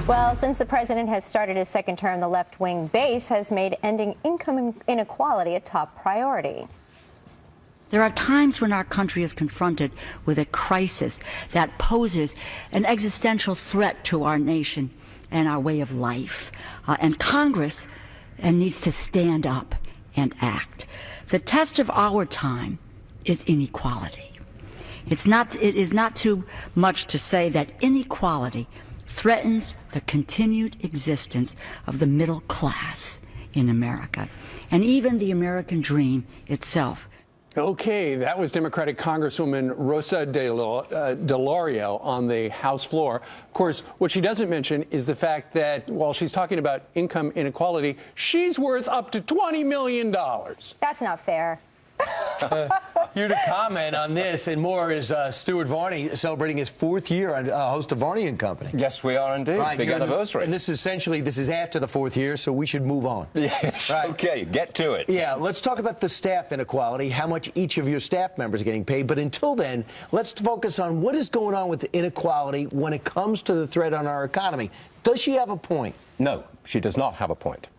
Well, since the president has started his second term, the left-wing base has made ending income inequality a top priority. There are times when our country is confronted with a crisis that poses an existential threat to our nation and our way of life. And Congress needs to stand up and act. The test of our time is inequality. It is not too much to say that inequality threatens the continued existence of the middle class in America, and even the American dream itself. Okay, that was Democratic Congresswoman Rosa DeLauro on the House floor. Of course, what she doesn't mention is the fact that while she's talking about income inequality, she's worth up to $20 million. That's not fair. Here to comment on this and more is Stuart Varney, celebrating his 4th year on host of Varney and Company. Yes, we are indeed. Right, big anniversary. And this is after the 4th year, so we should move on. Yes. Right. Okay, get to it. Yeah, let's talk about the staff inequality, how much each of your staff members are getting paid. But until then, let's focus on what is going on with the inequality when it comes to the threat on our economy. Does she have a point? No, she does not have a point.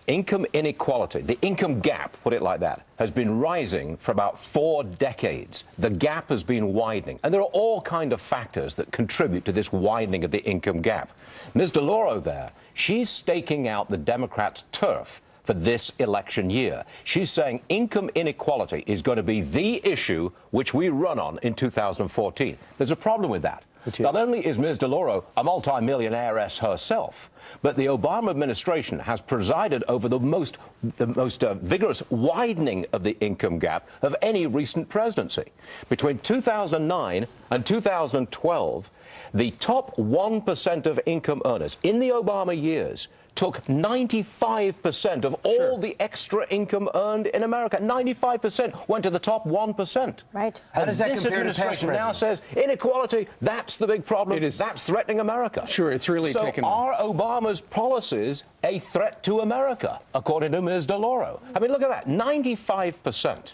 Income inequality, the income gap, put it like that, has been rising for about 4 decades. The gap has been widening, and there are all kinds of factors that contribute to this widening of the income gap. Ms. DeLauro there, she's staking out the Democrats' turf for this election year. She's saying income inequality is going to be the issue which we run on in 2014. There's a problem with that. Not only is Ms. DeLauro a multi-millionairess herself, but the Obama administration has presided over the most vigorous widening of the income gap of any recent presidency. Between 2009 and 2012, the top 1% of income earners in the Obama years took 95% of all the extra income earned in America. 95% went to the top 1%. Right. How does that compare to past administration now presidents? says inequality, that's the big problem. That's threatening America. Sure, it's really taken are Obama's policies a threat to America, according to Ms. DeLauro? I mean, look at that, 95%.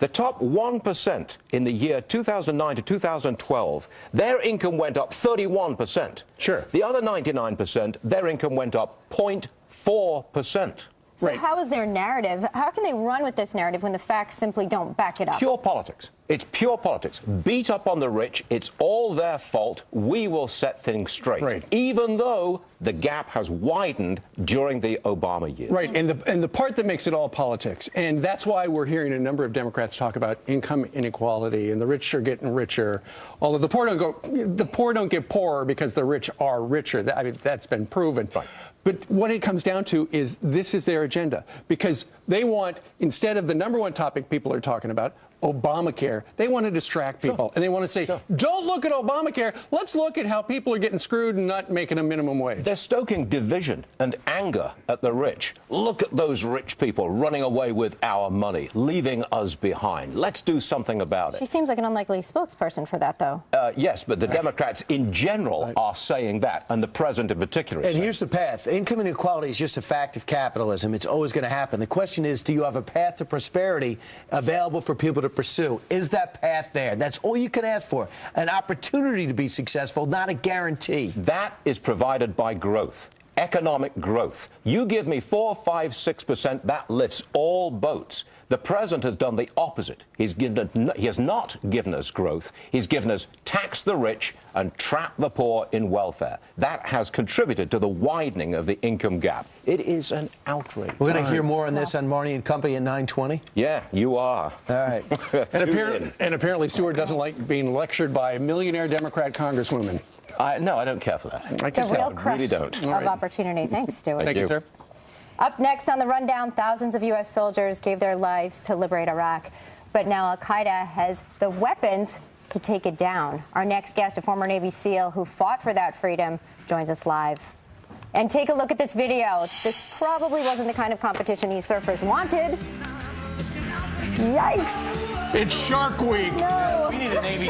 The top 1% in the year 2009 to 2012, their income went up 31%. Sure. The other 99%, their income went up 0.4%. So Right. how is their narrative? How can they run with this narrative when the facts simply don't back it up? Pure politics. It's pure politics. Beat up on the rich. It's all their fault. We will set things straight. Right. Even though the gap has widened during the Obama years. Right, and the part that makes it all politics, and that's why we're hearing a number of Democrats talk about income inequality and the rich are getting richer. Although the poor don't get poorer because the rich are richer. I mean, that's been proven. Right. But what it comes down to is this is their agenda, because they want, instead of the number one topic people are talking about, Obamacare, they want to distract people. And they want to say, don't look at Obamacare. Let's look at how people are getting screwed and not making a minimum wage. They're stoking division and anger at the rich. Look at those rich people running away with our money, leaving us behind. Let's do something about it. She seems like an unlikely spokesperson for that, though. Yes, but the Democrats in general are saying that, and the president in particular. And here's the path. Income inequality is just a fact of capitalism. It's always going to happen. The question is, do you have a path to prosperity available for people to pursue? Is that path there? That's all you can ask for. An opportunity to be successful, not a guarantee. That is provided by growth. Economic growth. You give me 4, 5, 6%, that lifts all boats. The president has done the opposite. He has not given us growth. He's given us tax the rich and trap the poor in welfare. That has contributed to the widening of the income gap. It is an outrage. We're going to hear more on this on Varney and Company at 9:20. Yeah, you are. All right. And apparently Stewart doesn't like being lectured by a millionaire Democrat congresswoman. No, I don't care for that. I can The real tell. crush really don't. of opportunity. Thanks, Stuart. Thank you, sir. Up next on the rundown, thousands of U.S. soldiers gave their lives to liberate Iraq. But now al-Qaeda has the weapons to take it down. Our next guest, a former Navy SEAL who fought for that freedom, joins us live. And take a look at this video. This probably wasn't the kind of competition these surfers wanted. Yikes. It's Shark Week. No. We need a Navy